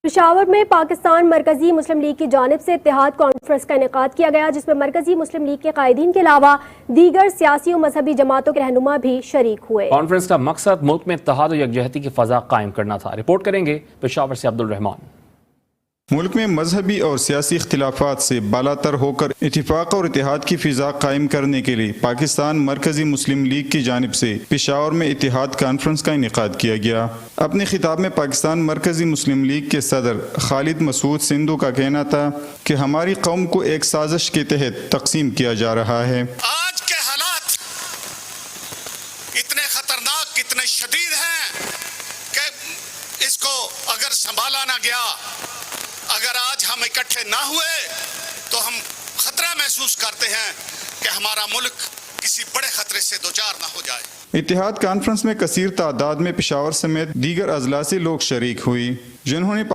पेशावर में पाकिस्तान मरकजी मुस्लिम लीग की जानिब से इत्तेहाद कॉन्फ्रेंस का इनेकाद किया गया, जिसमें मरकजी मुस्लिम लीग के कायदीन के अलावा दीगर सियासी और मजहबी जमातों के रहनुमा भी शरीक हुए। कॉन्फ्रेंस का मकसद मुल्क में इत्तेहाद और यकजहती की फजा कायम करना था। रिपोर्ट करेंगे पेशावर से अब्दुल रहमान। मुल्क में मजहबी और सियासी इख्तिलाफात से बालातर होकर इत्तिफाक और इत्तेहाद की फिजा कायम करने के लिए पाकिस्तान मरकजी मुस्लिम लीग की जानिब से पेशावर में इत्तेहाद कॉन्फ्रेंस का इनेकाद किया गया। अपने खिताब में पाकिस्तान मरकजी मुस्लिम लीग के सदर खालिद मसूद सिंधु का कहना था कि हमारी कौम को एक साजिश के तहत तकसीम किया जा रहा है। आज के हालात इतने खतरनाक, इतने शदीद हैं कि इसको अगर संभाला ना गया, अगर आज हम इकट्ठे ना हुए तो हम खतरा महसूस करते हैं कि हमारा मुल्क किसी बड़े खतरे से दोचार ना हो जाए। इत्तेहाद कॉन्फ्रेंस में कसीर तादाद में पेशावर समेत दीगर अजला से लोग शरीक हुई, जिन्होंने